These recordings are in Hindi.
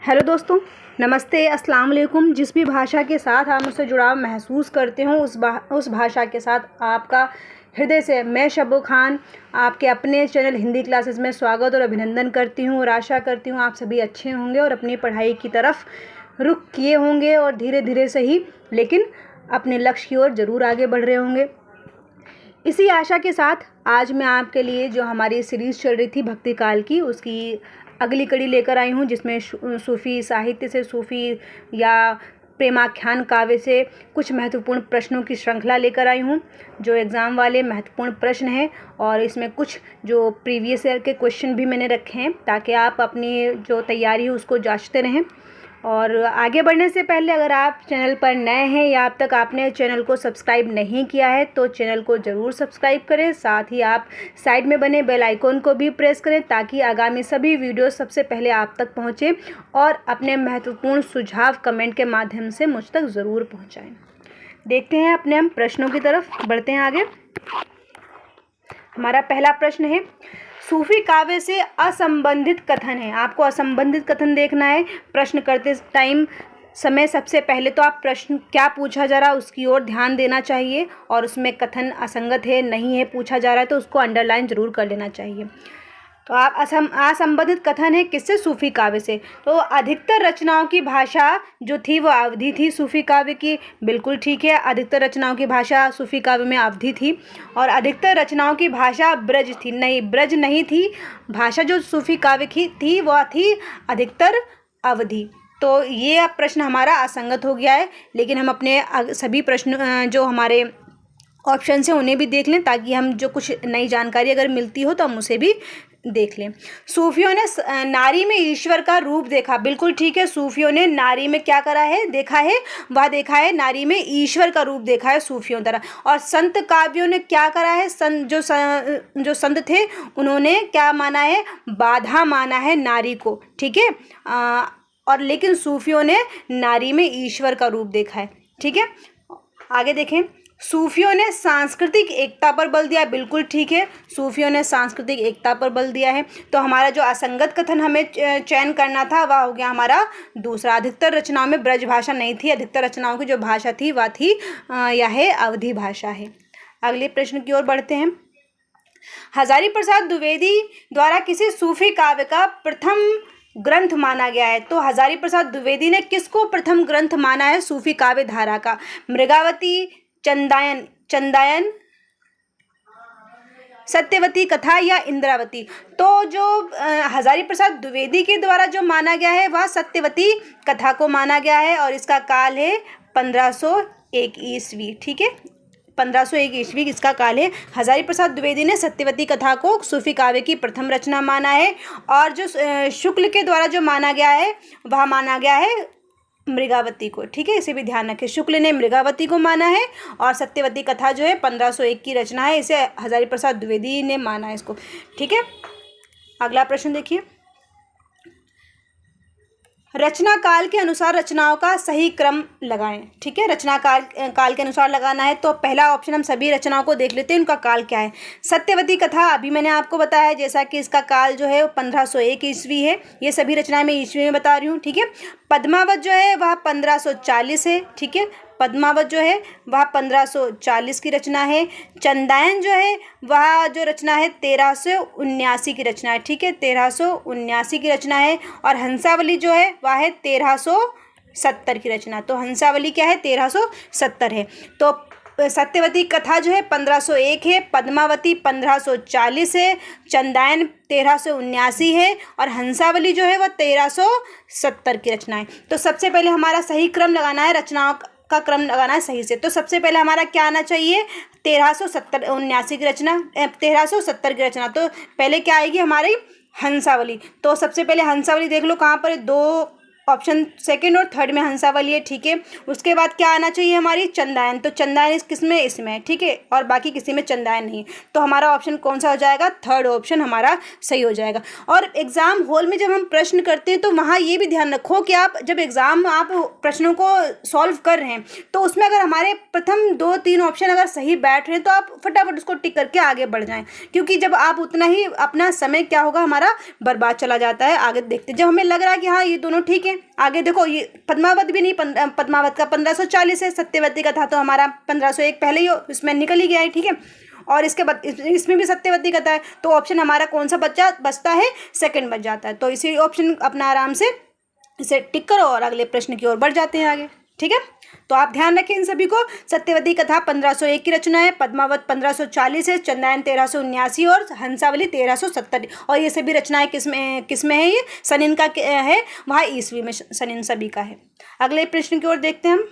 हेलो दोस्तों, नमस्ते, अस्सलाम वालेकुम। जिस भी भाषा के साथ आप मुझसे जुड़ाव महसूस करते हो उस भाषा के साथ आपका हृदय से मैं शब्बो खान आपके अपने चैनल हिंदी क्लासेस में स्वागत और अभिनंदन करती हूँ और आशा करती हूँ आप सभी अच्छे होंगे और अपनी पढ़ाई की तरफ रुख किए होंगे और धीरे धीरे सही लेकिन अपने लक्ष्य की ओर ज़रूर आगे बढ़ रहे होंगे। इसी आशा के साथ आज मैं आपके लिए जो हमारी सीरीज़ चल रही थी भक्ति काल की, उसकी अगली कड़ी लेकर आई हूँ, जिसमें सूफ़ी साहित्य से, सूफ़ी या प्रेमाख्यान काव्य से कुछ महत्वपूर्ण प्रश्नों की श्रृंखला लेकर आई हूँ, जो एग्ज़ाम वाले महत्वपूर्ण प्रश्न हैं। और इसमें कुछ जो प्रीवियस ईयर के क्वेश्चन भी मैंने रखे हैं ताकि आप अपनी जो तैयारी है उसको जांचते रहें। और आगे बढ़ने से पहले अगर आप चैनल पर नए हैं या अब तक आपने चैनल को सब्सक्राइब नहीं किया है तो चैनल को ज़रूर सब्सक्राइब करें। साथ ही आप साइड में बने बेल आइकॉन को भी प्रेस करें ताकि आगामी सभी वीडियो सबसे पहले आप तक पहुंचे और अपने महत्वपूर्ण सुझाव कमेंट के माध्यम से मुझ तक ज़रूर पहुंचाएं। देखते हैं अपने हम प्रश्नों की तरफ बढ़ते हैं आगे। हमारा पहला प्रश्न है, सूफी काव्य से असंबंधित कथन है। आपको असंबंधित कथन देखना है। प्रश्न करते टाइम समय सबसे पहले तो आप प्रश्न क्या पूछा जा रहा है उसकी ओर ध्यान देना चाहिए और उसमें कथन असंगत है नहीं है पूछा जा रहा है तो उसको अंडरलाइन ज़रूर कर लेना चाहिए। तो आप असंबंधित कथन है किससे? सूफी काव्य से। तो अधिकतर रचनाओं की भाषा जो थी वो अवधी थी सूफी काव्य की। बिल्कुल ठीक है, अधिकतर रचनाओं की भाषा सूफी काव्य में अवधी थी और अधिकतर रचनाओं की भाषा ब्रज थी। नहीं, ब्रज नहीं थी। भाषा जो सूफी काव्य की थी वह थी अधिकतर अवधी। तो ये प्रश्न हमारा असंगत हो गया है, लेकिन हम अपने सभी प्रश्न जो हमारे ऑप्शन से उन्हें भी देख लें ताकि हम जो कुछ नई जानकारी अगर मिलती हो तो हम उसे भी देख लें। सूफियों ने नारी में ईश्वर का रूप देखा। बिल्कुल ठीक है, सूफियों ने नारी में क्या करा है? देखा है, वह देखा है नारी में ईश्वर का रूप देखा है सूफियों द्वारा। और संत काव्यों ने क्या करा है? जो संत थे उन्होंने क्या माना है? बाधा माना है नारी को। ठीक है, और लेकिन सूफियों ने नारी में ईश्वर का रूप देखा है। ठीक है, आगे देखें। सूफियों ने सांस्कृतिक एकता पर बल दिया। बिल्कुल ठीक है, सूफियों ने सांस्कृतिक एकता पर बल दिया है। तो हमारा जो असंगत कथन हमें चयन करना था वह हो गया हमारा दूसरा। अधिकतर रचनाओं में ब्रज भाषा नहीं थी। अधिकतर रचनाओं की जो भाषा थी वह थी यह अवधी भाषा है। अगले प्रश्न की ओर बढ़ते हैं। हजारी प्रसाद द्विवेदी द्वारा किसी सूफी काव्य का प्रथम ग्रंथ माना गया है। तो हजारी प्रसाद द्विवेदी ने किसको प्रथम ग्रंथ माना है सूफी काव्य धारा का? मृगावती, चंदायन, सत्यवती कथा या इंद्रावती? तो जो हजारी प्रसाद द्विवेदी के द्वारा जो माना गया है वह सत्यवती कथा को माना गया है और इसका काल है 1501 ईस्वी। ठीक है, 1501 ईस्वी इसका काल है। हजारी प्रसाद द्विवेदी ने सत्यवती कथा को सूफी काव्य की प्रथम रचना माना है और जो शुक्ल के द्वारा जो माना गया है वह माना गया है मृगावती को। ठीक है, इसे भी ध्यान रखें। शुक्ल ने मृगावती को माना है और सत्यवती कथा जो है 1501 की रचना है, इसे हजारी प्रसाद द्विवेदी ने माना है इसको। ठीक है, अगला प्रश्न देखिए। रचना काल के अनुसार रचनाओं का सही क्रम लगाएं। ठीक है, रचना काल के अनुसार लगाना है तो पहला ऑप्शन हम सभी रचनाओं को देख लेते हैं, उनका काल क्या है। सत्यवती कथा अभी मैंने आपको बताया जैसा कि इसका काल जो है 1501 ईस्वी है। ये सभी रचनाएं मैं ईस्वी में बता रही हूँ। ठीक है, पद्मावत जो है वह 1540 है। ठीक है, पद्मावत जो है वह 1540 की रचना है। चंदायन जो है वह जो रचना है 1379 की रचना है। ठीक है, 1379 की रचना है। और हंसावली जो है वह है 1370 की रचना। तो हंसावली क्या है? 1370 है। तो सत्यवती कथा जो है 1501 है, पद्मावती 1540 है, चंदायन 1379 है और हंसावली जो है वह 1370 की रचना है। तो सबसे पहले हमारा सही क्रम लगाना है, रचनाओं का क्रम लगाना है सही से। तो सबसे पहले हमारा क्या आना चाहिए? 1379 की रचना, 1370 की रचना। तो पहले क्या आएगी हमारी? हंसावली। तो सबसे पहले हंसावली देख लो कहाँ पर है, दो ऑप्शन सेकंड और थर्ड में हंसावली है। ठीक है, उसके बाद क्या आना चाहिए हमारी? चंदायन। तो चंदायन किसमें? इसमें है। ठीक है, और बाकी किसी में चंदायन नहीं है। तो हमारा ऑप्शन कौन सा हो जाएगा? थर्ड ऑप्शन हमारा सही हो जाएगा। और एग्जाम हॉल में जब हम प्रश्न करते हैं तो वहाँ ये भी ध्यान रखो कि आप जब आप प्रश्नों को सॉल्व कर रहे हैं तो उसमें अगर हमारे प्रथम 2-3 ऑप्शन अगर सही बैठ रहे हैं तो आप फटाफट उसको टिक करके आगे बढ़ जाएं, क्योंकि जब आप उतना ही अपना समय क्या होगा हमारा बर्बाद चला जाता है। आगे देखते जब हमें लग रहा है कि हाँ ये दोनों ठीक है आगे देखो, ये पद्मावत भी नहीं, पद्मावत का 1540 है, सत्यवती कथा तो हमारा 1501 पहले ही इसमें निकल ही गया है, ठीक है। और इसके बाद इसमें भी सत्यवती कथा है, तो ऑप्शन हमारा कौन सा बचता है, सेकंड बच जाता है। तो इसी ऑप्शन अपना आराम से इसे टिक करो और अगले प्रश्न की ओर बढ़ जाते हैं आगे, ठीक है। तो आप ध्यान रखें इन सभी को। सत्यवती कथा 1501 की रचना है, पद्मावत 1540 है, चंद्रायन 1379 और हंसावली 1370। और ये सभी रचनाएं किसमें है, ये सनिन का है, वहाँ ईस्वी में सनिन सभी का है। अगले प्रश्न की ओर देखते हैं हम।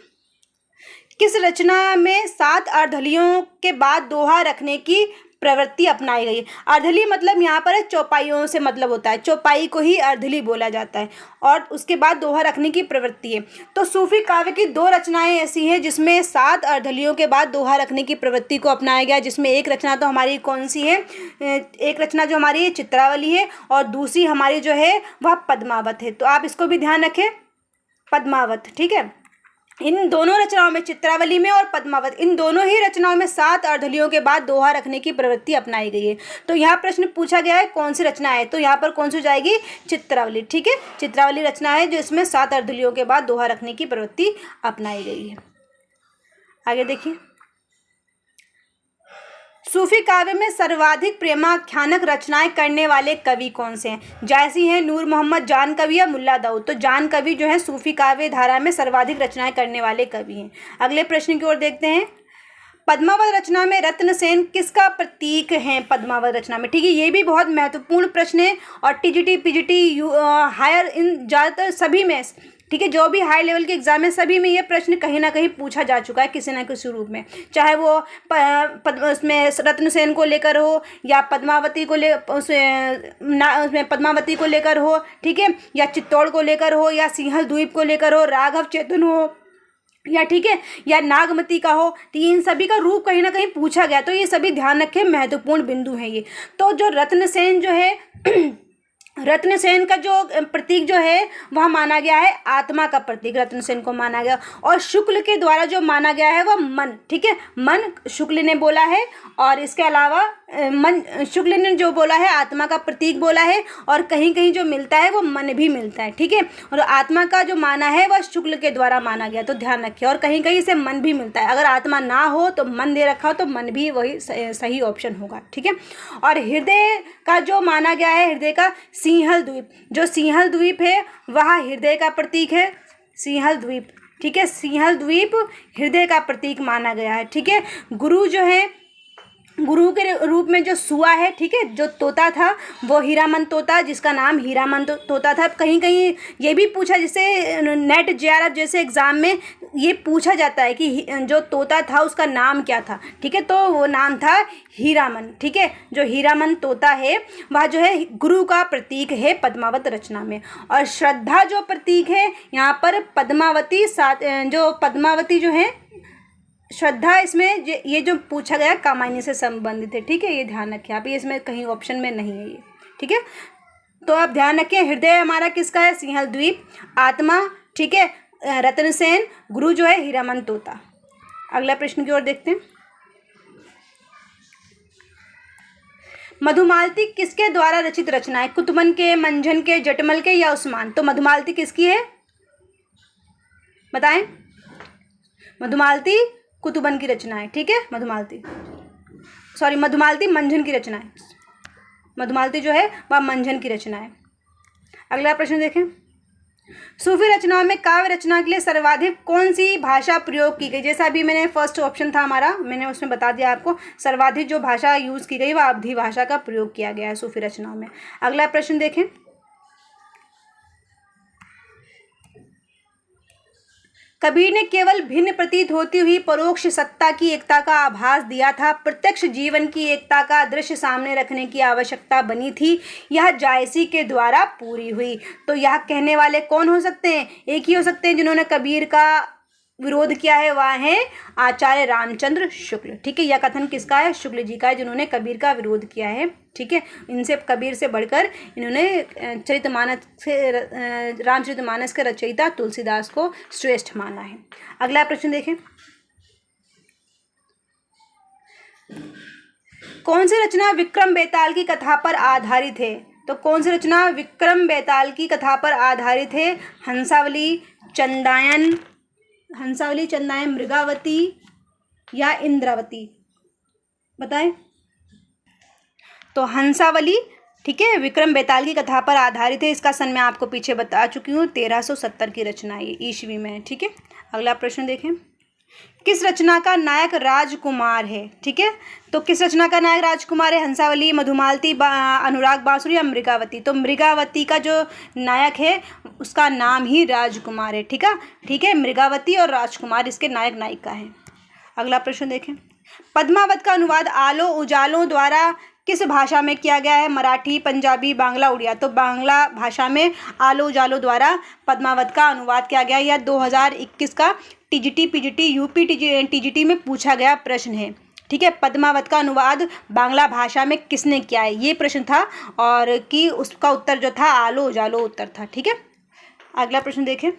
किस रचना में 7 अर्धलियों के बाद दोहा रखने की प्रवृत्ति अपनाई गई है? अर्धली मतलब यहाँ पर चौपाइयों से मतलब होता है, चौपाई को ही अर्धली बोला जाता है, और उसके बाद दोहा रखने की प्रवृत्ति है। तो सूफी काव्य की 2 रचनाएं ऐसी हैं जिसमें 7 अर्धलियों के बाद दोहा रखने की प्रवृत्ति को अपनाया गया, जिसमें एक रचना तो हमारी कौन सी है, एक रचना जो हमारी है चित्रावली है, और दूसरी हमारी जो है वह पद्मावत है। तो आप इसको भी ध्यान रखें, पद्मावत, ठीक है। इन दोनों रचनाओं में, चित्रावली में और पद्मावत, इन दोनों ही रचनाओं में 7 अर्धलियों के बाद दोहा रखने की प्रवृत्ति अपनाई गई है। तो यहाँ प्रश्न पूछा गया है कौन सी रचना है, तो यहाँ पर कौन सी हो जाएगी, चित्रावली, ठीक है। चित्रावली रचना है जो इसमें 7 अर्धलियों के बाद दोहा रखने की प्रवृत्ति अपनाई गई है। आगे देखिए, सूफी काव्य में सर्वाधिक प्रेमाख्यानक रचनाएं करने वाले कवि कौन से हैं? जायसी हैं, नूर मोहम्मद, जान कवि या मुल्ला दाऊद। तो जान कवि जो है सूफी काव्य धारा में सर्वाधिक रचनाएं करने वाले कवि हैं। अगले प्रश्न की ओर देखते हैं। पद्मावत रचना में रत्नसेन किसका प्रतीक है? पद्मावत रचना में, ठीक है, ये भी बहुत महत्वपूर्ण प्रश्न है, और टीजीटी पीजीटी हायर इन ज़्यादातर सभी में, ठीक है, जो भी हाई लेवल के एग्जाम है सभी में ये प्रश्न कहीं ना कहीं पूछा जा चुका है किसी न किसी रूप में, चाहे वो उसमें रत्नसेन को लेकर हो, या पद्मावती को उसमें पद्मावती को लेकर हो, ठीक है, या चित्तौड़ को लेकर हो, या सिंहल द्वीप को लेकर हो, राघव चेतन हो, या ठीक है, या नागमती का हो, तो इन सभी का रूप कहीं ना कहीं पूछा गया। तो ये सभी ध्यान रखें, महत्वपूर्ण बिंदु हैं ये। तो जो रत्नसेन जो है रत्नसेन का जो प्रतीक जो है वह माना गया है आत्मा का प्रतीक, रत्नसेन को माना गया, और शुक्ल के द्वारा जो माना गया है वह मन, ठीक है, मन शुक्ल ने बोला है, और इसके अलावा मन शुक्ल ने जो बोला है आत्मा का प्रतीक बोला है, और कहीं कहीं जो मिलता है वो मन भी मिलता है, ठीक है, और आत्मा का जो माना है वह शुक्ल के द्वारा माना गया, तो ध्यान रखिए। और कहीं कहीं से मन भी मिलता है, अगर आत्मा ना हो तो मन दे रखा हो तो मन भी वही सही ऑप्शन होगा, ठीक है। और हृदय का जो माना गया है, हृदय का सिंहल द्वीप, जो सिंहल द्वीप है वह हृदय का प्रतीक है, सिंहल द्वीप, ठीक है, सिंहल द्वीप हृदय का प्रतीक माना गया है, ठीक है। गुरु जो है, गुरु के रूप में जो सुआ है, ठीक है, जो तोता था वो हीरामन तोता, जिसका नाम हीरामन तोता था। कहीं कहीं ये भी पूछा, जैसे नेट जेआरएफ जैसे एग्जाम में ये पूछा जाता है कि जो तोता था उसका नाम क्या था, ठीक है, तो वो नाम था हीरामन, ठीक है। जो हीरामन तोता है वह जो है गुरु का प्रतीक है पद्मावत रचना में। और श्रद्धा जो प्रतीक है यहाँ पर पद्मावती, जो पद्मावती जो है श्रद्धा, इसमें ये जो पूछा गया कामायनी से संबंधित है, ठीक है, ये ध्यान रखें आप, ये इसमें कहीं ऑप्शन में नहीं है ये, ठीक है। तो आप ध्यान रखें, हृदय हमारा किसका है, सिंहल द्वीप, आत्मा, ठीक है, रत्नसेन, गुरु जो है हीरामन तोता। अगला प्रश्न की ओर देखते हैं। मधुमालती किसके द्वारा रचित रचना है? कुतुबन के, मंझन के, जटमल के या उस्मान? तो मधुमालती किसकी है, बताएं। मधुमालती कुतुबन की रचना है, ठीक है, मधुमालती मंझन की रचना है, मधुमालती जो है वह मंझन की रचना है। अगला प्रश्न देखें। सूफी रचनाओं में काव्य रचना के लिए सर्वाधिक कौन सी भाषा प्रयोग की गई? जैसा अभी मैंने फर्स्ट ऑप्शन था हमारा, मैंने उसमें बता दिया आपको, सर्वाधिक जो भाषा यूज़ की गई वह अवधी भाषा का प्रयोग किया गया है सूफी रचनाओं में। अगला प्रश्न देखें। कबीर ने केवल भिन्न प्रतीत होती हुई परोक्ष सत्ता की एकता का आभास दिया था, प्रत्यक्ष जीवन की एकता का दृश्य सामने रखने की आवश्यकता बनी थी, यह जायसी के द्वारा पूरी हुई। तो यह कहने वाले कौन हो सकते हैं? एक ही हो सकते हैं जिन्होंने कबीर का विरोध किया है, वह है आचार्य रामचंद्र शुक्ल, ठीक है। यह कथन किसका है? शुक्ल जी का है, जिन्होंने कबीर का विरोध किया है, ठीक है। इनसे कबीर से बढ़कर इन्होंने रामचरितमानस के रचयिता तुलसीदास को श्रेष्ठ माना है। अगला प्रश्न देखें। कौन सी रचना विक्रम बेताल की कथा पर आधारित है? तो कौन सी रचना विक्रम बेताल की कथा पर आधारित है? हंसावली, चंदायन, मृगावती या इंद्रावती, बताएं। तो हंसावली, ठीक है, विक्रम बेताल की कथा पर आधारित है। इसका सन मैं आपको पीछे बता चुकी हूँ, 1370 की रचना है, ईस्वी में है, ठीक है। अगला प्रश्न देखें, किस रचना का नायक राजकुमार है? ठीक है, तो किस रचना का नायक राजकुमार है? हंसावली, मधुमालती, अनुराग बांसुरी या मृगावती? तो मृगावती का जो नायक है उसका नाम ही राजकुमार है, ठीक है। मृगावती और राजकुमार इसके नायक नायिका हैं। अगला प्रश्न देखें, पद्मावत का अनुवाद आलो उजालों द्वारा किस भाषा में किया गया है? मराठी, पंजाबी, बांग्ला, उड़िया? तो बांग्ला भाषा में आलो उजालो द्वारा पद्मावत का अनुवाद किया गया। यह 2021 का टीजीटी, पीजीटी, यूपी टीजीटी में पूछा गया प्रश्न है, ठीक है। पद्मावत का अनुवाद बांग्ला भाषा में किसने किया है, ये प्रश्न था, और कि उसका उत्तर जो था आलो उजालो उत्तर था, ठीक है। अगला प्रश्न देखें,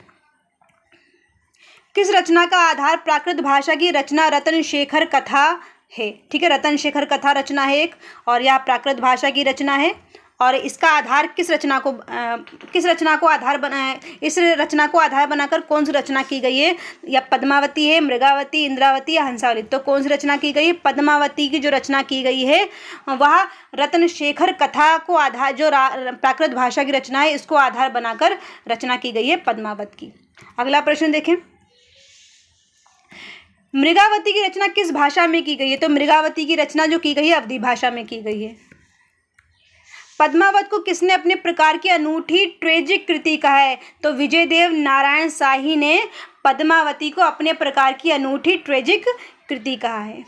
किस रचना का आधार प्राकृत भाषा की रचना रतन शेखर कथा है? ठीक है, रतन शेखर कथा रचना है एक, और यह प्राकृत भाषा की रचना है। और इसका आधार किस रचना को आधार बना, इस रचना को आधार बनाकर कौन सी रचना की गई है? या पद्मावती है, मृगावती, इंद्रावती या हंसावली? तो कौन सी रचना की गई है? पद्मावती की जो रचना की गई है वह रतन शेखर कथा को आधार, जो प्राकृत भाषा की रचना है इसको आधार बनाकर रचना की गई है पद्मावत की। अगला प्रश्न देखें, मृगावती की रचना किस भाषा में की गई है? तो मृगावती की रचना जो की गई है अवधी भाषा में की गई है। पद्मावत को किसने अपने प्रकार की अनूठी ट्रेजिक कृति कहा है? तो विजयदेव नारायण शाही ने पद्मावती को अपने प्रकार की अनूठी ट्रेजिक कृति कहा है।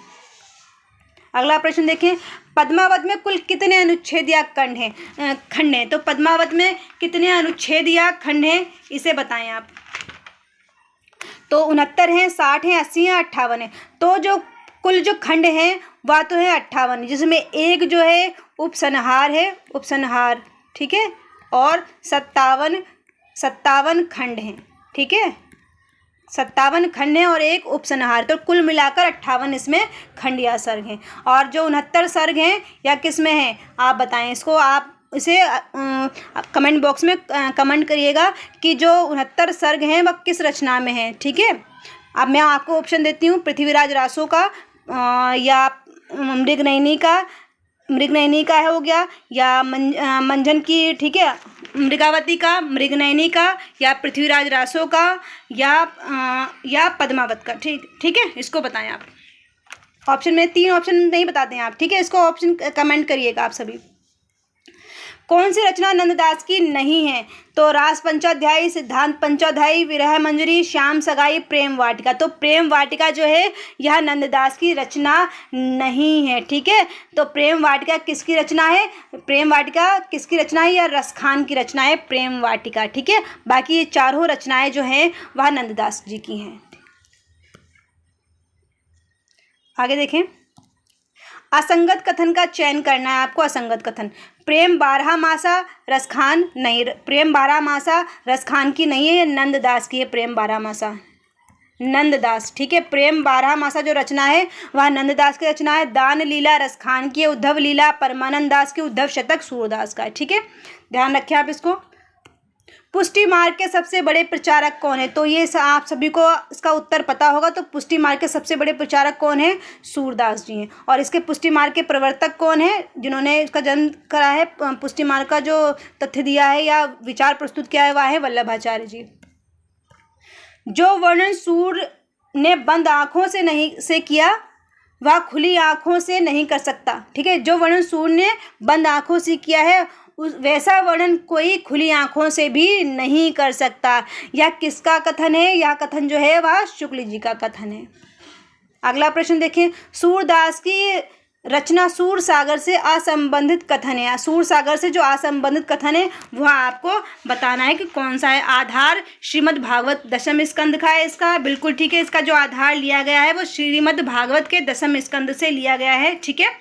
अगला प्रश्न देखें, पद्मावत में कुल कितने अनुच्छेद या खंड हैं? तो पद्मावत में कितने अनुच्छेद या खंड हैं इसे बताएं आप। तो 69 हैं, 60 हैं, 80 हैं, 58 हैं। तो जो कुल जो खंड हैं वह तो है 58, जिसमें एक जो है उपसंहार, ठीक है, और 57 खंड हैं, ठीक है, 57 खंड हैं और एक उपसंहार, तो कुल मिलाकर 58 इसमें खंड या सर्ग हैं। और जो 69 सर्ग हैं या किस में हैं आप बताएं। इसको आप इसे कमेंट बॉक्स में कमेंट करिएगा कि जो 69 सर्ग हैं वह किस रचना में हैं, ठीक है। अब मैं आपको ऑप्शन देती हूँ, पृथ्वीराज रासो का या मृगनयनी का हो गया, या मंजन की, ठीक है, मृगावती का, मृगनयनी का, या पृथ्वीराज रासो का, या पद्मावत का, ठीक है। इसको बताएं आप। ऑप्शन में 3 ऑप्शन नहीं बताते हैं आप, ठीक है। इसको ऑप्शन कमेंट करिएगा आप सभी। कौन सी रचना नंददास की नहीं है? तो रास पंचाध्यायी, सिद्धांत पंचाध्यायी, विरह मंजरी, श्याम सगाई, प्रेम वाटिका? तो प्रेम वाटिका जो है यह नंददास की रचना नहीं है, ठीक है। तो प्रेम वाटिका किसकी रचना है? प्रेम वाटिका किसकी रचना है? या रसखान की रचना है प्रेम वाटिका, ठीक है। बाकी ये चारों रचनाएं जो हैं वह नंददास जी की हैं। आगे देखें, असंगत कथन का चयन करना है आपको। असंगत कथन, प्रेम बारहमासा रसखान नहीं, प्रेम बारहमासा रसखान की नहीं है, ये नंददास की है। प्रेम बारहमासा नंददास, ठीक है। प्रेम बारहमासा जो रचना है वह नंददास की रचना है। दान लीला रसखान की है। उद्धव लीला परमानंद दास की। उद्धव शतक सूरदास का है, ठीक है, ध्यान रखें आप इसको। पुष्टि मार्ग के सबसे बड़े प्रचारक कौन है? तो ये आप सभी को इसका उत्तर पता होगा। तो पुष्टि मार्ग के सबसे बड़े प्रचारक कौन है? सूरदास जी हैं। और इसके पुष्टि मार्ग के प्रवर्तक कौन है जिन्होंने इसका जन्म करा है? पुष्टि मार्ग का जो तथ्य दिया है या विचार प्रस्तुत किया है वह है वल्लभाचार्य जी। जो वर्णन सूर ने बंद आंखों से किया वह खुली आंखों से नहीं कर सकता, ठीक है। जो वर्णन सूर ने बंद आंखों से किया है वैसा वर्णन कोई खुली आंखों से भी नहीं कर सकता। यह किसका कथन है? यह कथन जो है वह शुक्ल जी का कथन है। अगला प्रश्न देखें, सूरदास की रचना सूर सागर से असंबंधित कथन है। सूर सागर से जो असंबंधित कथन है वह आपको बताना है कि कौन सा है। आधार श्रीमद् भागवत दशम स्कंद का है इसका, बिल्कुल ठीक है। इसका जो आधार लिया गया है वो श्रीमद् भागवत के दशम स्कंद से लिया गया है, ठीक है।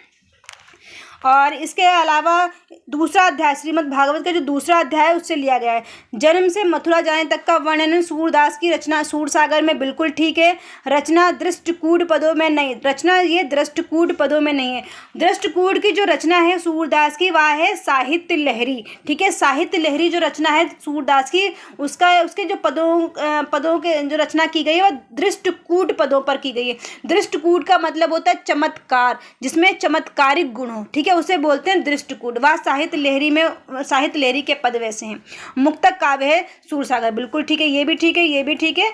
और इसके अलावा दूसरा अध्याय श्रीमद् भागवत का जो दूसरा अध्याय उससे लिया गया है। जन्म से मथुरा जाने तक का वर्णन सूरदास की रचना सूरसागर में बिल्कुल ठीक है। रचना दृष्टकूट पदों में नहीं, रचना ये दृष्टकूट पदों में नहीं है। दृष्टकूट की जो रचना है सूरदास की वह है साहित्य लहरी, ठीक है। साहित्य लहरी जो रचना है सूरदास की उसके जो पदों के जो रचना की गई है वह दृष्टकूट पदों पर की गई है। दृष्टकूट का मतलब होता है चमत्कार, जिसमें चमत्कारिक गुण हो, ठीक है, उसे बोलते हैं दृष्टकूट। वह साहित्य लहरी के पद वैसे हैं। मुक्तक काव्य है सूरसागर, बिल्कुल ठीक है, ये भी ठीक है, ये भी ठीक है,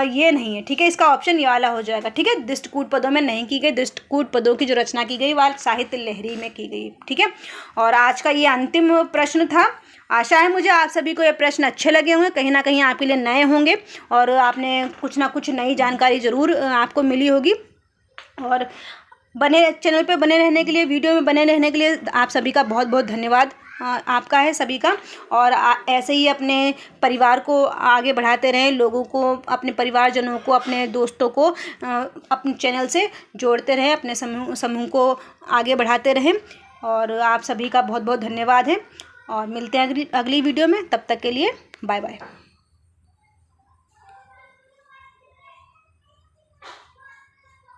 ये नहीं है, ठीक है, इसका ऑप्शन ये वाला हो जाएगा, ठीक है। दृष्टकूट पदों में नहीं की गई, दृष्टकूट पदों की जो रचना की गई वह साहित्य लहरी में की गई, ठीक है। और आज का ये अंतिम प्रश्न था। आशा है मुझे आप सभी को ये प्रश्न अच्छे लगे होंगे, कहीं ना कहीं आपके लिए नए होंगे और आपने कुछ ना कुछ नई जानकारी ज़रूर आपको मिली होगी। और चैनल पे बने रहने के लिए, वीडियो में बने रहने के लिए आप सभी का बहुत बहुत धन्यवाद आपका है सभी का। और ऐसे ही अपने परिवार को आगे बढ़ाते रहें, लोगों को, अपने परिवारजनों को, अपने दोस्तों को अपने चैनल से जोड़ते रहें, अपने समूह को आगे बढ़ाते रहें। और आप सभी का बहुत बहुत धन्यवाद है और मिलते हैं अगली वीडियो में। तब तक के लिए बाय बाय।